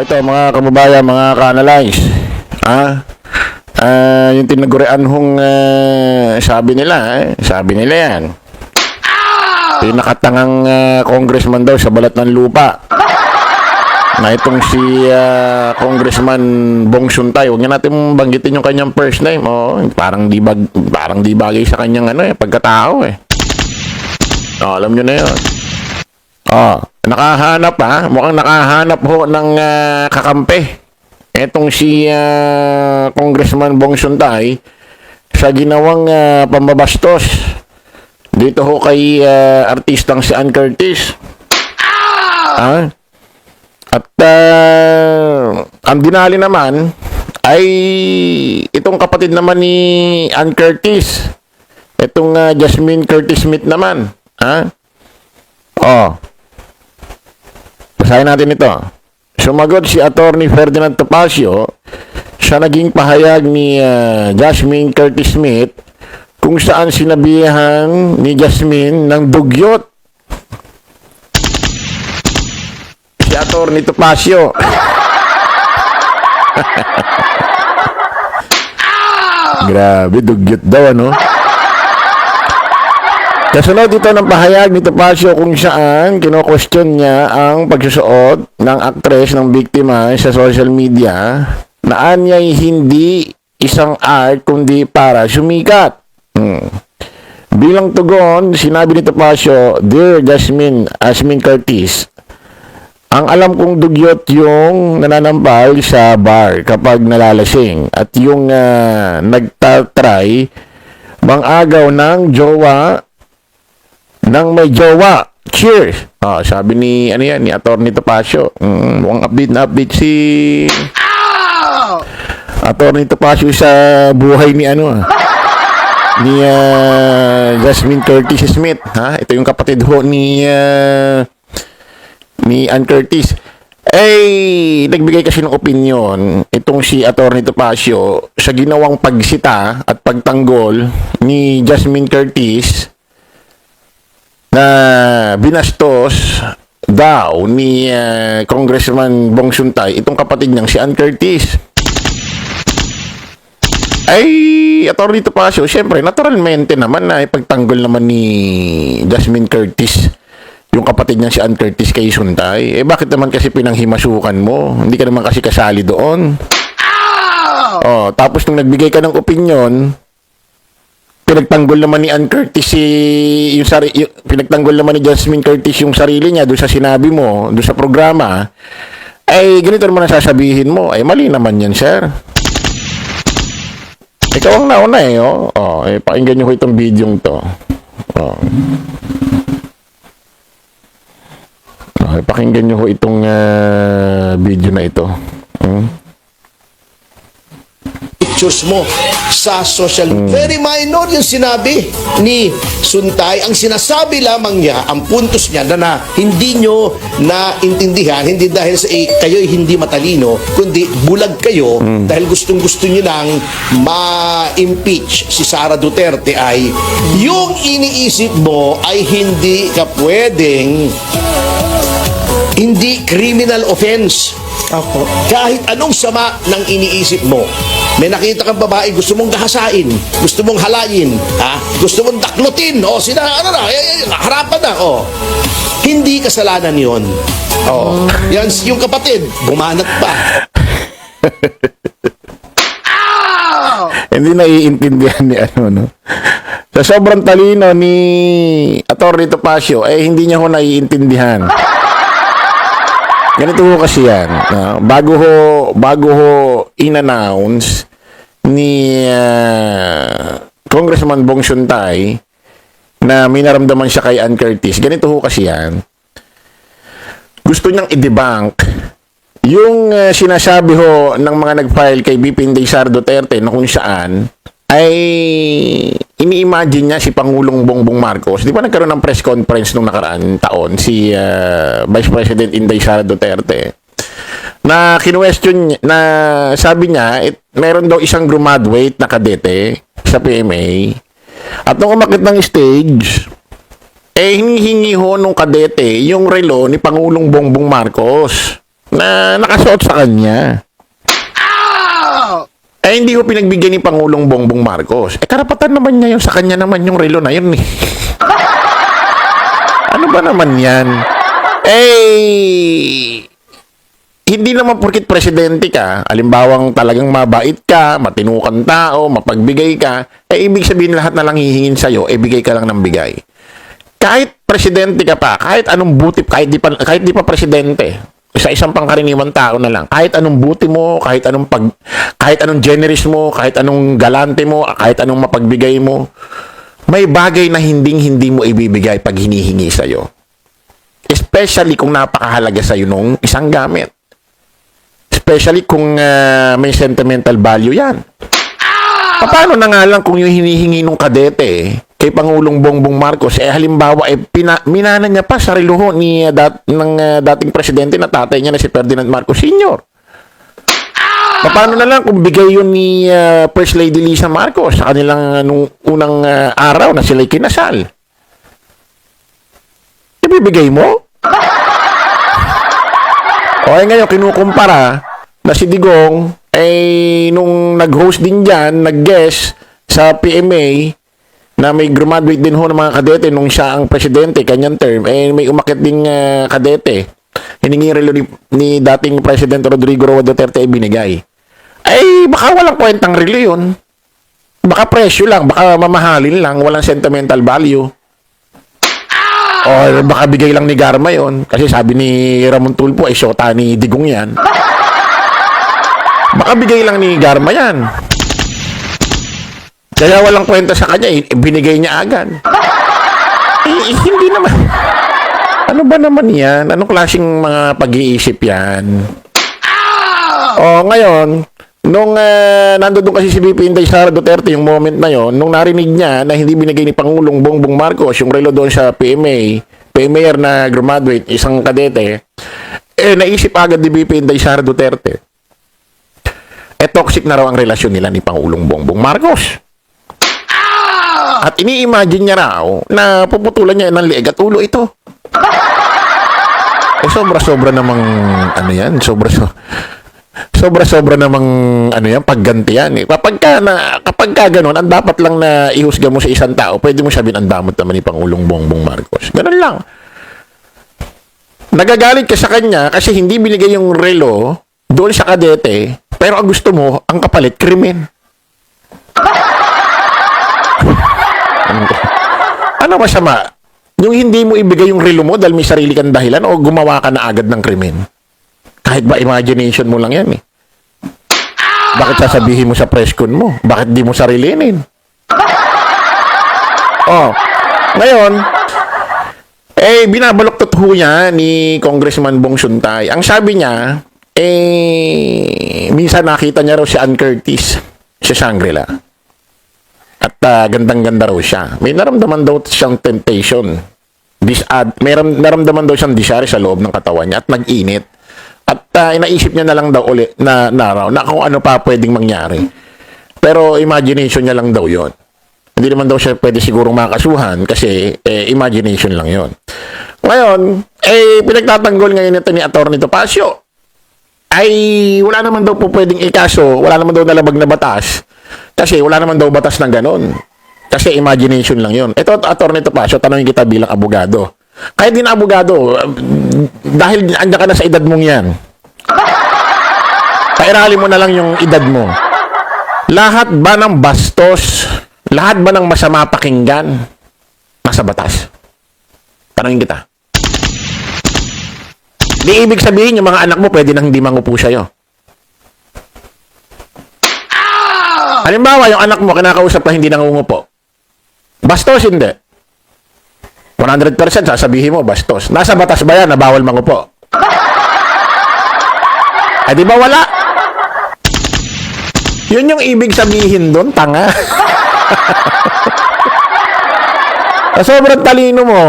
Ito mga kababayan, mga ka-analyze. Yung tinagurian hong sabi nila yan. Pinakatangang congressman daw sa balat ng lupa. Na itong si Congressman Bong Suntay, huwag niya natin banggitin yung kanyang first name. Parang di bagay sa kanyang pagkatao eh. Alam niyo na yun. Nakahanap mukhang nakahanap ho ng kakampi. Etong si Congressman Bong Suntay sa ginawang pambabastos dito ho kay artistang si Ann Curtis. At ang dinali naman ay itong kapatid naman ni Ann Curtis. Itong Jasmine Curtis Smith naman. Basahin natin ito. Sumagot si Attorney Ferdinand Topacio sa naging pahayag ni Jasmine Curtis Smith kung saan sinabihan ni Jasmine ng dugyot. Si Attorney Topacio. Grabe, dugyot daw Kasunod dito ng pahayag ni Topacio kung saan kino-question niya ang pagsusuot ng aktres ng biktima sa social media na anya'y hindi isang art kundi para sumikat. Bilang tugon, sinabi ni Topacio, "Dear Jasmine Curtis, ang alam kong dugyot yung nananampal sa bar kapag nalalasing at yung nagtatry mangagaw ng jowa nang may jowa. Cheers!" Sabi ni ni Attorney Topacio. Mukhang update na update si Attorney Topacio sa buhay ni ni Jasmine Curtis Smith. Ito yung kapatid ho ni Ann Curtis. Nagbigay kasi ng opinion itong si Attorney Topacio sa ginawang pagsita at pagtanggol ni Jasmine Curtis na binastos daw ni Congressman Bong Suntay itong kapatid niyang si Ann Curtis. Attorney Topacio, syempre naturalmente naman na ipagtanggol naman ni Jasmine Curtis yung kapatid niyang si Ann Curtis kay Suntay. Bakit naman kasi pinanghimasukan mo? Hindi ka naman kasi kasali doon. Tapos nung nagbigay ka ng opinion, pinagtanggol naman ni Ann Curtis pinagtanggol naman ni Jasmine Curtis yung sarili niya doon sa sinabi mo, doon sa programa. Ganito naman ang sasabihin mo. Mali naman yan, sir. Ikaw ang nauna pakinggan nyo ko itong video to. Pakinggan nyo ko itong video na ito. Pictures mo sa social very minor yung sinabi ni Suntay. Ang sinasabi lamang niya, ang puntos niya na hindi nyo naintindihan, hindi dahil sa kayo'y hindi matalino, kundi bulag kayo dahil gustong-gusto nyo nang ma-impeach si Sara Duterte ay yung iniisip mo ay hindi ka pwedeng hindi criminal offense. Kahit anong sama ng iniisip mo. May nakita kang babae, gusto mong gahasain, gusto mong halayin, gusto mong daklutin, harapan na, Hindi kasalanan yon. Yan, yung kapatid, bumanat pa. Hindi naiintindihan ni Sa sobrang talino ni Attorney Topacio, hindi niya ho naiintindihan. Ganito ho kasi yan. Bago ho in-announce ni Congressman Bong Suntay na may naramdaman siya kay Ann Curtis. Ganito ho kasi yan. Gusto niyang i-debunk yung sinasabi ho ng mga nag-file kay VP Inday Sara Duterte na kung saan ay ini-imagine niya si Pangulong Bongbong Marcos. Di ba nagkaroon ng press conference nung nakaraan taon si Vice President Inday Sara Duterte na kinu-question na sabi niya meron daw isang graduate na kadete sa PMA at nung umakit ng stage hinihingi ho nung kadete yung relo ni Pangulong Bongbong Marcos na nakasuot sa kanya. Eh, hindi ko pinagbigyan ni Pangulong Bongbong Marcos. Eh, karapatan naman niya yun. Sa kanya naman yung relo na yun eh. Ano ba naman yan? Eh, hindi naman porkit presidente ka, alimbawang talagang mabait ka, matinukan tao, mapagbigay ka, eh, ibig sabihin lahat na lang hihingin sa'yo, eh, bigay ka lang ng bigay. Kahit presidente ka pa, kahit anong buti, kahit di pa presidente, sa isang pangkaraniwang tao na lang, kahit anong buti mo, kahit anong generous mo, kahit anong galante mo, kahit anong mapagbigay mo, may bagay na hindi mo ibibigay pag hinihingi sa'yo. Especially kung napakahalaga sa'yo nung isang gamit. Especially kung may sentimental value yan. Paano na nga lang kung yung hinihingi nung kadete kay Pangulong Bongbong Marcos, eh halimbawa, minana niya pa sa reluho ng dating presidente na tatay niya na si Ferdinand Marcos Sr. Paano na lang kung bigay yun ni First Lady Lisa Marcos sa kanilang nung unang araw na sila'y kinasal? Ibibigay mo? O ay ngayon, kinukumpara na si Digong ay nung nag-host din dyan, nag-guest sa PMA na may graduate din ho ng mga kadete nung siya ang presidente, kanyang term, eh may umakit ding kadete. Hiningi relo ni dating President Rodrigo Roa Duterte ay binigay. Ay, baka walang kwentang relo yun. Baka presyo lang, baka mamahalin lang, walang sentimental value. O baka bigay lang ni Garma yun. Kasi sabi ni Ramon Tulfo, ay syota ni Digong yan. Baka bigay lang ni Garma yan. Kaya walang kwenta sa kanya, binigay niya agad. Hindi naman. Ano ba naman yan? Anong klaseng mga pag-iisip yan? O, ngayon, nung nandoon kasi si VP Inday Sara Duterte, yung moment na yon, nung narinig niya na hindi binigay ni Pangulong Bongbong Marcos yung relo doon sa PMA na graduate, isang kadete, eh, naisip agad ni VP Inday Sara Duterte. Eh, toxic na raw ang relasyon nila ni Pangulong Bongbong Marcos. At ini-imagine niya raw na puputulan niya ng leeg at ulo ito. Eh, sobra-sobra namang, ano yan, sobra-sobra namang, ano yan, pagganti yan eh. Kapag ka ganun, ang dapat lang na ihusga mo sa isang tao, pwede mo sabihin, ang damot naman ni Pangulong Bongbong Marcos. Ganun lang. Nagagalit ka sa kanya kasi hindi binigay yung relo doon sa kadete, pero ang gusto mo, ang kapalit, krimen. Ano masama? Yung hindi mo ibigay yung relo mo dahil may sarili kang dahilan o gumawa ka na agad ng krimen? Kahit ba imagination mo lang yan eh. Bakit sasabihin mo sa presscon mo? Bakit di mo sarilinin? Oh, ngayon, eh, binabaloktot ho niya ni Congressman Bong Suntay. Ang sabi niya, eh, minsan nakita niya raw si Ann Curtis sa Shangri-La. At gandang-ganda raw siya. May naramdaman daw siyang temptation. May naramdaman daw siyang desire sa loob ng katawan niya at nag-init. At inaisip niya na lang daw ulit na kung ano pa pwedeng mangyari. Pero imagination niya lang daw yon. Hindi naman daw siya pwede sigurong makasuhan kasi imagination lang yon. Ngayon, pinagtatanggol ngayon ito ni Atty. Topacio. Ay wala naman daw po pwedeng ikaso, wala naman daw nalabag na batas. Kasi wala naman daw batas ng ganon. Kasi imagination lang yon. Ito, Atty. Topacio, tanongin kita bilang abogado. Kahit di na abogado, dahil andyan ka na sa edad mong yan, pairali mo na lang yung edad mo. Lahat ba ng bastos, lahat ba ng masama pakinggan, nasa batas? Tanongin kita. Di ibig sabihin, yung mga anak mo, pwede nang hindi mangupo sa'yo. Halimbawa, yung anak mo, kinakausap ka, hindi nangungupo. Bastos, hindi. 100% sasabihin mo, bastos. Nasa batas ba yan na bawal mangupo? Eh, di ba wala? Yun yung ibig sabihin doon, tanga. Sa sobrang talino mo,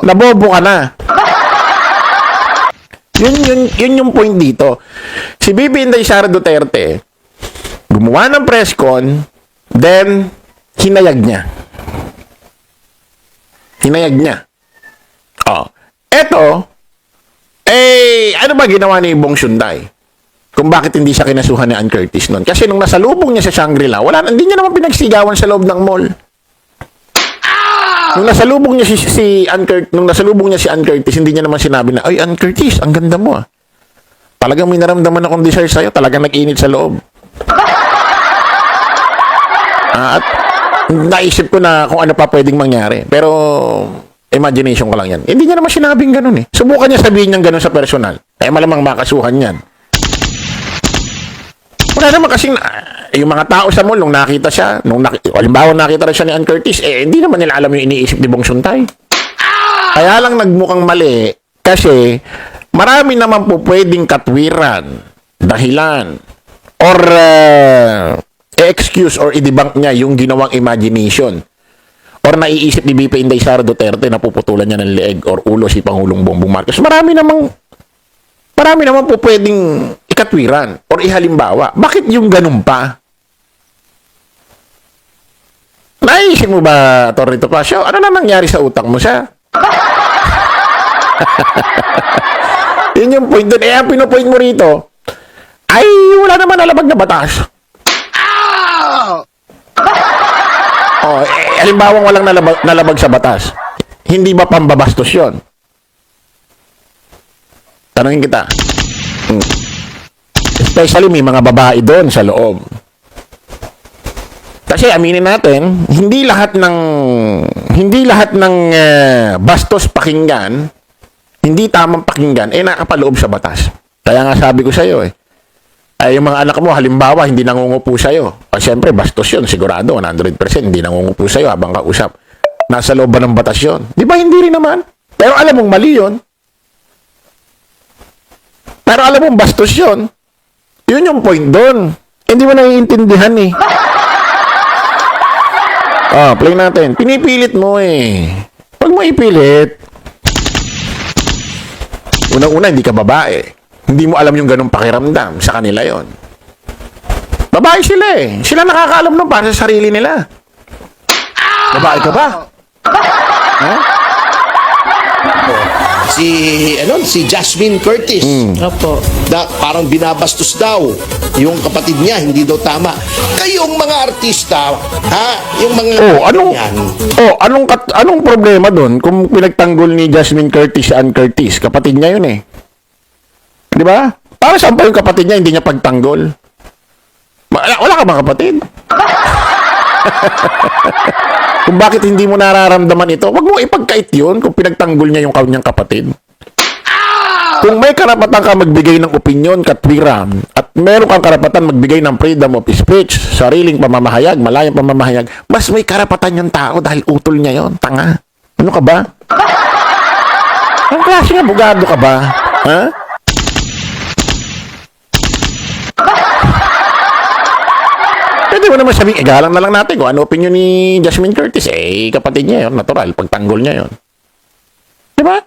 nabobo ka na. Yun yung point dito. Si Bibi Inday Sara Duterte, gumawa ng press con, then, hinayag niya. Hinayag niya. Oh. Eto, Ano ba ginawa ni Bong Sunday? Kung bakit hindi siya kinasuhan ni Ann Curtis noon? Kasi nung nasalubong niya sa Shangri-La, hindi niya naman pinagsigawan sa loob ng mall. Nung nasalubong niya nung nasalubong niya si Ann Curtis, hindi niya naman sinabi na, "Ay, Ann Curtis, ang ganda mo ah." Talagang may naramdaman akong desire sa'yo, talagang nag-init sa loob. At naisip ko na kung ano pa pwedeng mangyari. Pero, imagination ko lang yan. Hindi niya naman sinabing ganun eh. Subukan niya sabihin niyang ganun sa personal. Malamang makasuhan yan. Wala naman kasing, yung mga tao sa mall, nung nakita siya, halimbawa nakita rin siya ni Ann Curtis, hindi naman nila alam yung iniisip ni Bong Suntay. Kaya lang nagmukhang mali, kasi marami naman po pwedeng katwiran, dahilan, or excuse or i-debunk niya yung ginawang imagination. Or naiisip ni BP Inday Sara Duterte na puputulan niya ng leeg or ulo si Pangulong Bongbong Marcos. Marami naman po pwedeng ikatwiran or ihalimbawa. Bakit yung ganun pa? Naisip mo ba, Torrito Pasio, ano na nangyari sa utak mo siya? Yun yung point doon. Ang pinopoint mo rito, ay wala naman nalabag na batas. Halimbawa walang nalabag sa batas. Hindi ba pambabastos yun? Tanungin kita. Especially may mga babae doon sa loob. Kasi aminin natin, hindi lahat ng bastos pakinggan, hindi tamang pakinggan, nakapaloob sa batas. Kaya nga sabi ko sa iyo ay yung mga anak mo, halimbawa, hindi nangungupo sa iyo. Siyempre, bastos yun, sigurado, 100%, hindi nangungupo sa iyo habang kausap. Nasa loob ba ng batas yun? Di ba hindi rin naman? Pero alam mong mali yun. Pero alam mong bastos yun. Yun yung point doon. Hindi mo naiintindihan eh. Play natin. Pinipilit mo eh. Huwag mo ipilit. Unang-una, hindi ka babae. Hindi mo alam yung ganong pakiramdam. Sa kanila yon. Babae sila eh. Sila nakakaalam nun para sa sarili nila. Babae ka ba? Si Jasmine Curtis. Opo. Parang binabastos daw yung kapatid niya, hindi daw tama. Kayong mga artista, yung mga anong problema doon kung pinagtanggol ni Jasmine Curtis si Ann Curtis? Kapatid niya yun eh. Di ba? Para saan pa yung kapatid niya hindi niya pagtanggol? Wala ka bang kapatid? Kung bakit hindi mo nararamdaman ito, wag mo ipagkait yun kung pinagtanggol niya yung kanyang kapatid. Kung may karapatan ka magbigay ng opinyon, katwiran, at meron kang karapatan magbigay ng freedom of speech, sariling pamamahayag, malayang pamamahayag, mas may karapatan yung tao dahil utol niya yon. Tanga. Ano ka ba? Ang klaseng abogado ka ba? Ha? Pwede mo naman sabihin, igalang na lang natin kung ano opinion ni Jasmine Curtis. Kapatid niya yun, natural, pagtanggol niya yun. Diba?